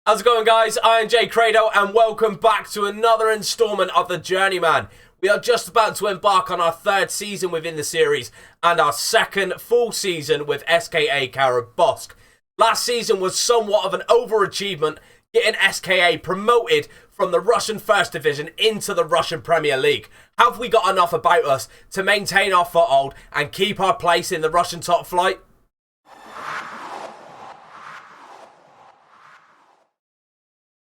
How's it going, guys? I am Jay Credo and welcome back to another installment of the Journeyman. We are just about to embark on our third season within the series and our second full season with SKA Karabakh. Last season was somewhat of an overachievement, getting SKA promoted from the Russian First Division into the Russian Premier League. Have we got enough about us to maintain our foothold and keep our place in the Russian top flight?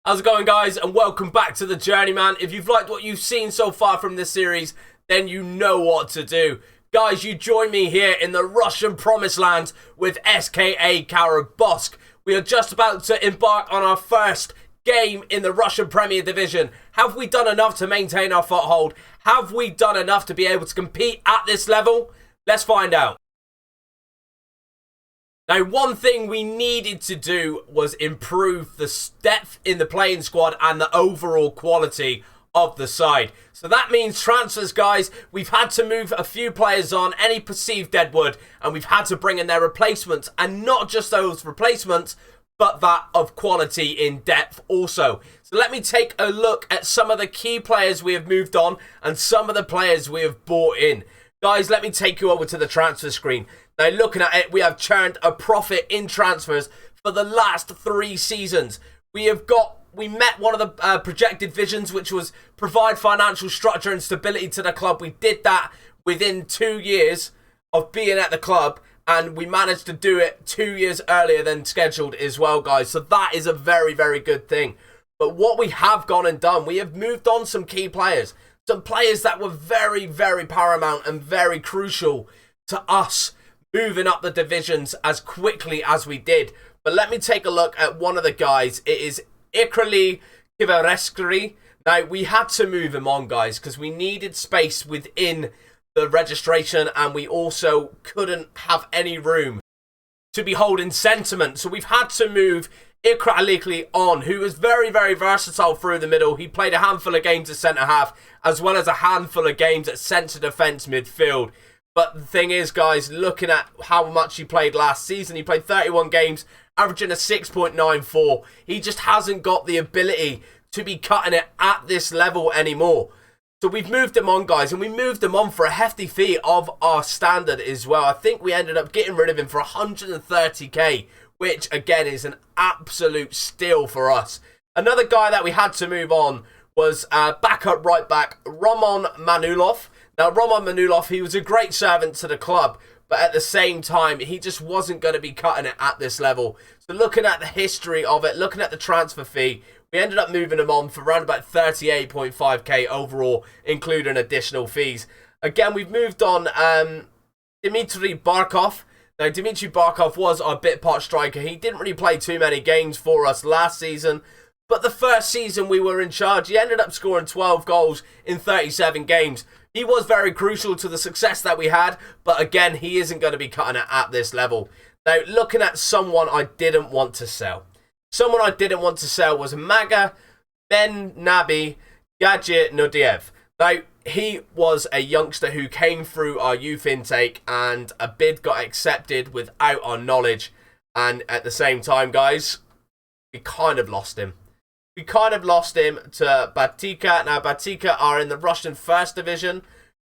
How's it going, guys, and welcome back to the Journeyman. If you've liked what you've seen so far from this series, then you know what to do. Guys, you join me here in the Russian Promised Land with SKA Karabakh. We are just about to embark on our first game in the Russian Premier Division. Have we done enough to maintain our foothold? Have we done enough to be able to compete at this level? Let's find out. Now, one thing we needed to do was improve the depth in the playing squad and the overall quality of the side. So that means transfers, guys. We've had to move a few players on, any perceived deadwood, and we've had to bring in their replacements. And not just those replacements, but that of quality in depth also. So let me take a look at some of the key players we have moved on and some of the players we have bought in. Guys, let me take you over to the transfer screen. Now, looking at it, we have churned a profit in transfers for the last 3 seasons. We met one of the projected visions, which was provide financial structure and stability to the club. We did that within 2 years of being at the club, and we managed to do it 2 years earlier than scheduled as well, guys. So that is a very, very good thing. But what we have gone and done, we have moved on some key players. Some players that were very, very paramount and very crucial to us moving up the divisions as quickly as we did. But let me take a look at one of the guys. It is Ikrali Kivareskri. Now, we had to move him on, guys, because we needed space within the registration and we also couldn't have any room to be holding sentiment. So we've had to move Ikrali on, who was very, very versatile through the middle. He played a handful of games at centre-half as well as a handful of games at centre-defence midfield. But the thing is, guys, looking at how much he played last season, he played 31 games, averaging a 6.94. He just hasn't got the ability to be cutting it at this level anymore. So we've moved him on, guys, and we moved him on for a hefty fee of our standard as well. I think we ended up getting rid of him for 130k, which, again, is an absolute steal for us. Another guy that we had to move on was backup right back Ramon Manuloth. Now, Ramon Manuloth, he was a great servant to the club, but at the same time, he just wasn't going to be cutting it at this level. So looking at the history of it, looking at the transfer fee, we ended up moving him on for around about 38.5k overall, including additional fees. Again, we've moved on Dimitri Barkov. Now, Dimitri Barkov was our bit part striker. He didn't really play too many games for us last season, but the first season we were in charge, he ended up scoring 12 goals in 37 games. He was very crucial to the success that we had, but again, he isn't going to be cutting it at this level. Now, looking at someone I didn't want to sell. Someone I didn't want to sell was Maga Ben-Nabi Gadjit-Nodiev. Now, he was a youngster who came through our youth intake and a bid got accepted without our knowledge. And at the same time, guys, we kind of lost him. We kind of lost him to Batika. Now, Batika are in the Russian First Division.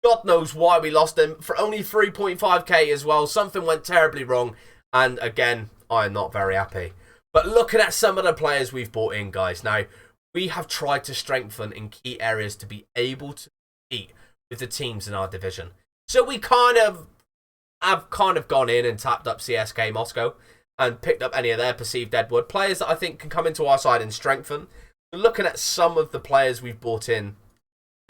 God knows why we lost him for only 3.5k as well. Something went terribly wrong. And again, I am not very happy. But looking at some of the players we've brought in, guys. Now, we have tried to strengthen in key areas to be able to compete with the teams in our division. So we have gone in and tapped up CSK Moscow and picked up any of their perceived deadwood players that I think can come into our side and strengthen. Looking at some of the players we've brought in,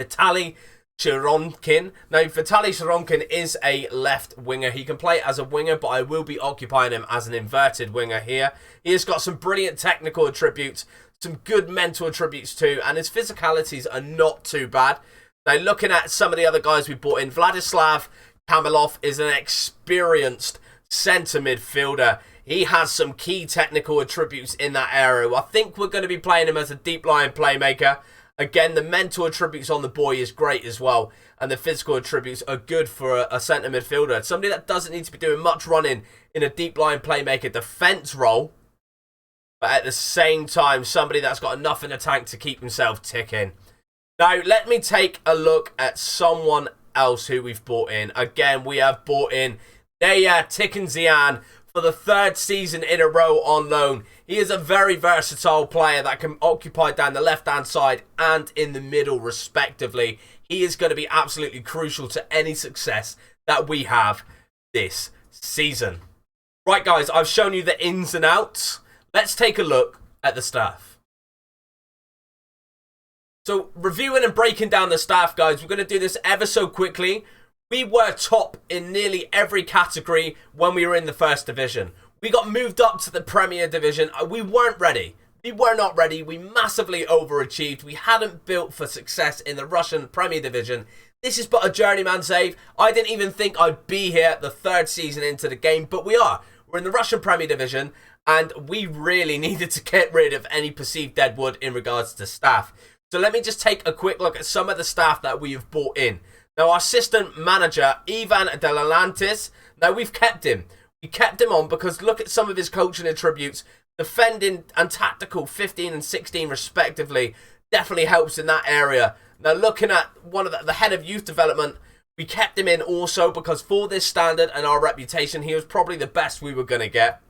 Vitaly Chironkin. Now, Vitaly Chironkin is a left winger. He can play as a winger, but I will be occupying him as an inverted winger here. He has got some brilliant technical attributes, some good mental attributes too, and his physicalities are not too bad. Now, looking at some of the other guys we brought in, Vladislav Kamilov is an experienced centre midfielder. He has some key technical attributes in that area. I think we're going to be playing him as a deep line playmaker. Again, the mental attributes on the boy is great as well. And the physical attributes are good for a centre midfielder. Somebody that doesn't need to be doing much running in a deep line playmaker defence role. but at the same time, somebody that's got enough in the tank to keep himself ticking. Now, let me take a look at someone else who we've brought in. Again, we have brought in Naya Tikinzian for the 3rd season in a row on loan. He is a very versatile player that can occupy down the left-hand side and in the middle, respectively. He is going to be absolutely crucial to any success that we have this season. Right, guys, I've shown you the ins and outs. Let's take a look at the staff. So, reviewing and breaking down the staff, guys, we're going to do this ever so quickly. We were top in nearly every category when we were in the 1st division. We got moved up to the Premier Division. We weren't ready. We were not ready. We massively overachieved. We hadn't built for success in the Russian Premier Division. This is but a journeyman save. I didn't even think I'd be here the 3rd season into the game, but we are. We're in the Russian Premier Division, and we really needed to get rid of any perceived deadwood in regards to staff. So let me just take a quick look at some of the staff that we have brought in. Now, our assistant manager, Ivan Delalantis, now we've kept him. We kept him on because look at some of his coaching attributes. Defending and tactical 15 and 16 respectively definitely helps in that area. Now, looking at one of the head of youth development, we kept him in also because for this standard and our reputation, he was probably the best we were going to get.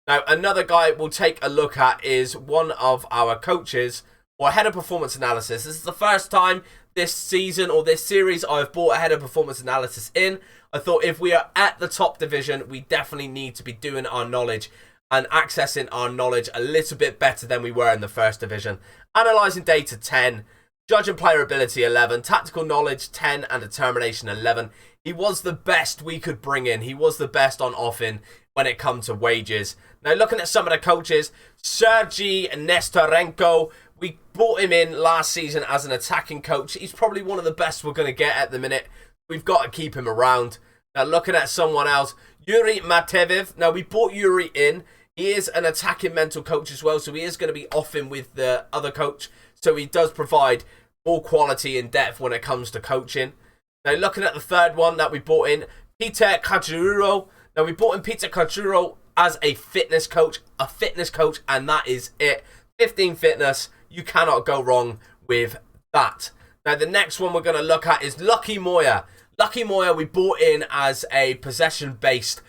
Now, another guy we'll take a look at is one of our coaches, or head of performance analysis. This is the first time this season or this series I've brought a head of performance analysis in. I thought if we are at the top division, we definitely need to be doing our knowledge and accessing our knowledge a little bit better than we were in the 1st division. Analysing data 10, judging player ability 11, tactical knowledge 10, and determination 11. He was the best we could bring in. He was the best on offing when it comes to wages. Now, looking at some of the coaches, Sergei Nestorenko, we brought him in last season as an attacking coach. He's probably one of the best we're going to get at the minute. We've got to keep him around. Now, looking at someone else, Yuri Mateviv. Now, we brought Yuri in. He is an attacking mental coach as well, so he is going to be offing with the other coach. So he does provide more quality and depth when it comes to coaching. Now, looking at the 3rd one that we brought in, Peter Kajuro. Now, we brought in Peter Kajuro as a fitness coach, and that is it. 15 fitness. You cannot go wrong with that. Now, the next one we're going to look at is Lucky Moyer. Lucky Moyer we brought in as a possession-based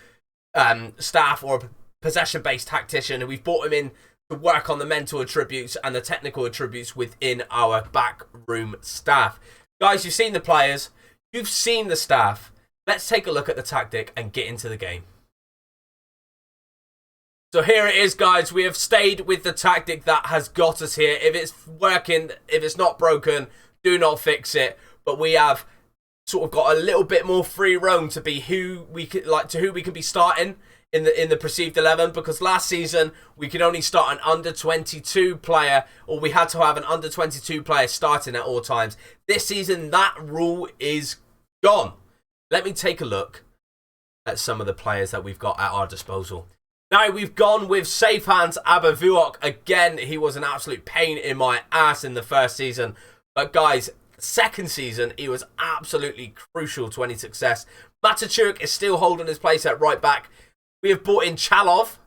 staff or a possession-based tactician, and we've brought him in to work on the mental attributes and the technical attributes within our backroom staff. Guys, you've seen the players. You've seen the staff. Let's take a look at the tactic and get into the game. So here it is, guys. We have stayed with the tactic that has got us here. If it's working, if it's not broken, do not fix it. But we have sort of got a little bit more free roam to be who we can be starting in the perceived 11, because last season we could only start an under 22 player, or we had to have an under 22 player starting at all times. This season that rule is gone. Let me take a look at some of the players that we've got at our disposal. Now, we've gone with Safe Hands Abavuok. Again, he was an absolute pain in my ass in the 1st season. But guys, 2nd season, he was absolutely crucial to any success. Matachuk is still holding his place at right back. We have brought in Chalov.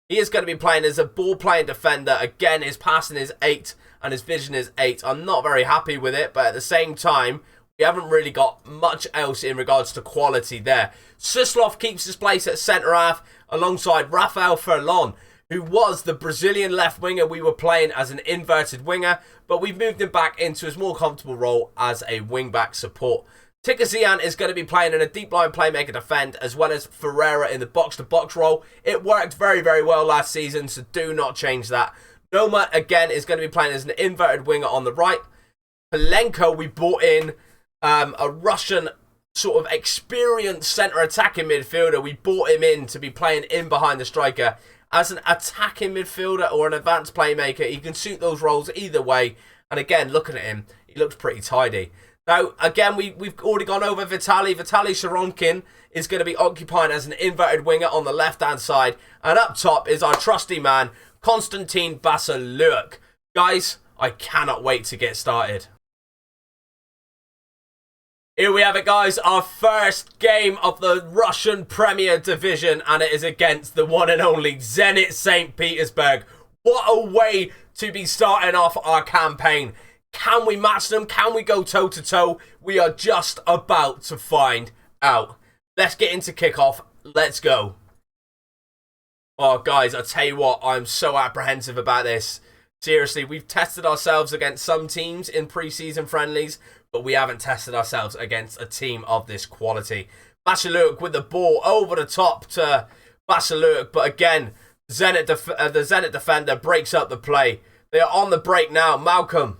He is going to be playing as a ball-playing defender. Again, his passing is 8 and his vision is 8. I'm not very happy with it, but at the same time, we haven't really got much else in regards to quality there. Suslov keeps his place at centre-half alongside Rafael Furlon, who was the Brazilian left winger we were playing as an inverted winger, but we've moved him back into his more comfortable role as a wing-back support. Tikazian is going to be playing in a deep line playmaker defend, as well as Ferreira in the box-to-box role. It worked very, very well last season, so do not change that. Noma, again, is going to be playing as an inverted winger on the right. Pelenko, we brought in a Russian sort of experienced centre attacking midfielder. We brought him in to be playing in behind the striker as an attacking midfielder or an advanced playmaker. He can suit those roles either way. And again, looking at him, he looks pretty tidy. Now, again, we've already gone over Vitaly. Vitaly Sharonkin is going to be occupying as an inverted winger on the left-hand side. And up top is our trusty man, Konstantin Basalyuk. Guys, I cannot wait to get started. Here we have it, guys, our first game of the Russian Premier Division, and it is against the one and only Zenit St. Petersburg. What a way to be starting off our campaign. Can we match them? Can we go toe-to-toe? We are just about to find out. Let's get into kickoff. Let's go. Oh, guys, I tell you what, I'm so apprehensive about this. Seriously, we've tested ourselves against some teams in preseason friendlies, but we haven't tested ourselves against a team of this quality. Manuloth with the ball over the top to Manuloth, but again, the Zenit defender breaks up the play. They are on the break now. Malcolm,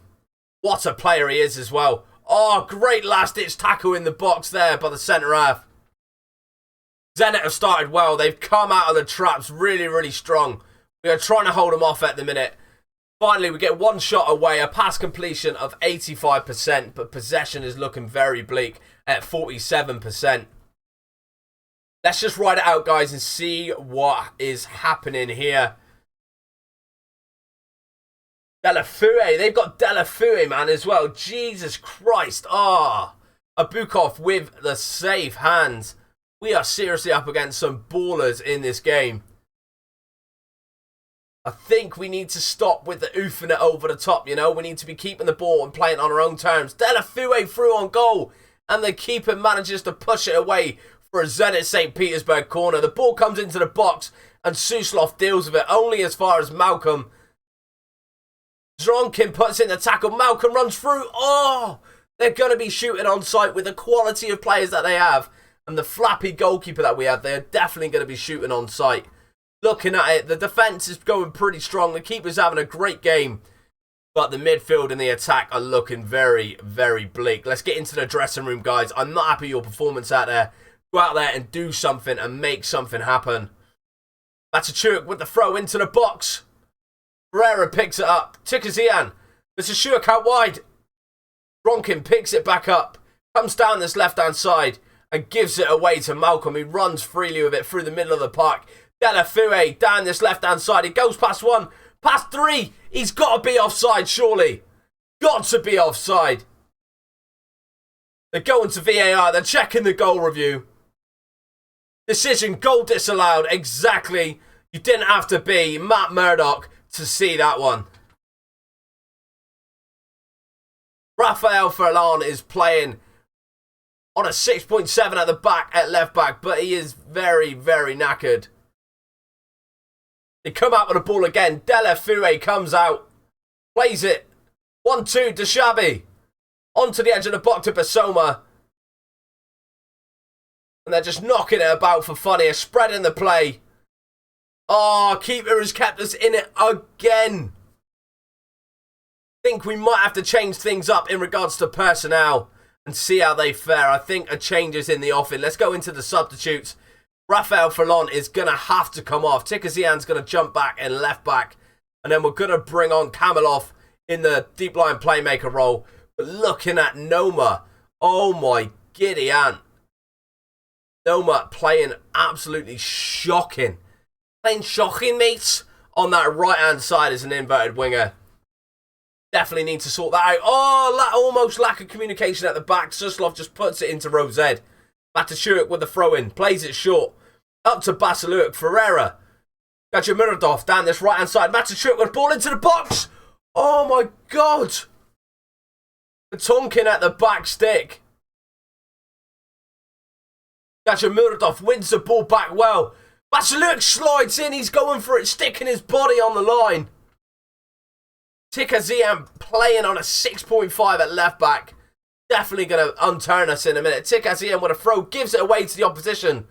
what a player he is as well. Oh, great last-ditch tackle in the box there by the centre half. Zenit have started well. They've come out of the traps really, really strong. We are trying to hold them off at the minute. Finally, we get one shot away, a pass completion of 85%, but possession is looking very bleak at 47%. Let's just ride it out, guys, and see what is happening here. Delafue, they've got Delafue, man, as well. Jesus Christ. Ah, Abukov with the safe hands. We are seriously up against some ballers in this game. I think we need to stop with the oofing it over the top, you know. We need to be keeping the ball and playing on our own terms. Delafue through on goal, and the keeper manages to push it away for a Zenit St. Petersburg corner. The ball comes into the box, and Suslov deals with it only as far as Malcolm. Zronkin puts in the tackle. Malcolm runs through. Oh, they're going to be shooting on sight with the quality of players that they have. And the flappy goalkeeper that we have, they are definitely going to be shooting on sight. Looking at it, the defence is going pretty strong. The keeper's having a great game. But the midfield and the attack are looking very, very bleak. Let's get into the dressing room, guys. I'm not happy with your performance out there. Go out there and do something and make something happen. Matachuk with the throw into the box. Ferreira picks it up. Tikazian. Matachuk out wide. Ronkin picks it back up. Comes down this left-hand side. And gives it away to Malcolm. He runs freely with it through the middle of the park. Delafue down this left-hand side. He goes past one. Past three. He's got to be offside, surely. Got to be offside. They're going to VAR. They're checking the goal review. Decision, goal disallowed. Exactly. You didn't have to be Matt Murdoch to see that one. Rafael Furlan is playing on a 6.7 at the back, at left back, but he is very, very knackered. They come out with the ball again. Delafue comes out, plays it. 1-2, Deshabi. Onto the edge of the box to Basoma. And they're just knocking it about for fun here, spreading the play. Oh, keeper has kept us in it again. Think we might have to change things up in regards to personnel and see how they fare. I think a change is in the offing. Let's go into the substitutes. Rafael Furlan is going to have to come off. Tikazian's going to jump back and left back. And then we're going to bring on Kamilov in the deep line playmaker role. But looking at Noma. Oh my giddy aunt. Noma playing absolutely shocking. Playing shocking, mates. On that right hand side as an inverted winger. Definitely need to sort that out. Oh, almost lack of communication at the back. Suslov just puts it into row Z. Matashuk with the throw-in. Plays it short. Up to Manuloth. Ferreira. Gajamirdov down this right-hand side. Matashuk with the ball into the box. Oh, my God. Tonkin at the back stick. Gajamirdov wins the ball back well. Manuloth slides in. He's going for it. Sticking his body on the line. Tikazian playing on a 6.5 at left back. Definitely going to unturn us in a minute. Tikazian with a throw. Gives it away to the opposition.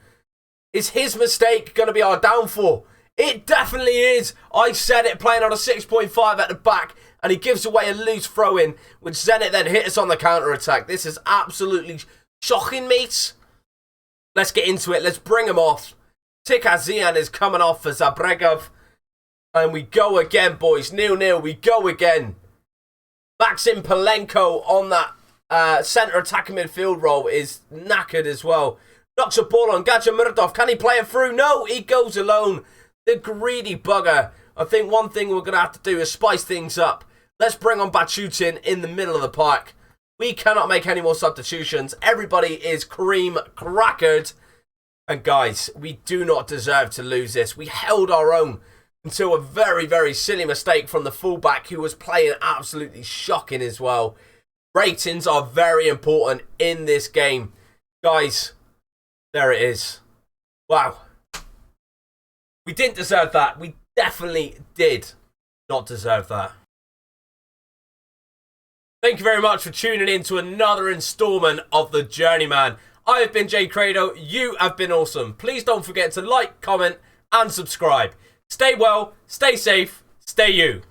Is his mistake going to be our downfall? It definitely is. I said it, playing on a 6.5 at the back. And he gives away a loose throw in. Which Zenit then hit us on the counter-attack. This is absolutely shocking, mates. Let's get into it. Let's bring him off. Tikazian is coming off for Zabregov. And we go again, boys. 0-0. We go again. Maxim Palenko on that centre attacking midfield role is knackered as well. Knocks a ball on Gajamirdov. Can he play it through? No, he goes alone. The greedy bugger. I think one thing we're going to have to do is spice things up. Let's bring on Bachutin in the middle of the park. We cannot make any more substitutions. Everybody is cream crackered. And guys, we do not deserve to lose this. We held our own. until a very, very silly mistake from the fullback who was playing absolutely shocking as well. Ratings are very important in this game. Guys, there it is. Wow. We didn't deserve that. We definitely did not deserve that. Thank you very much for tuning in to another installment of The Journeyman. I have been Jay Credo. You have been awesome. Please don't forget to like, comment, and subscribe. Stay well, stay safe, stay you.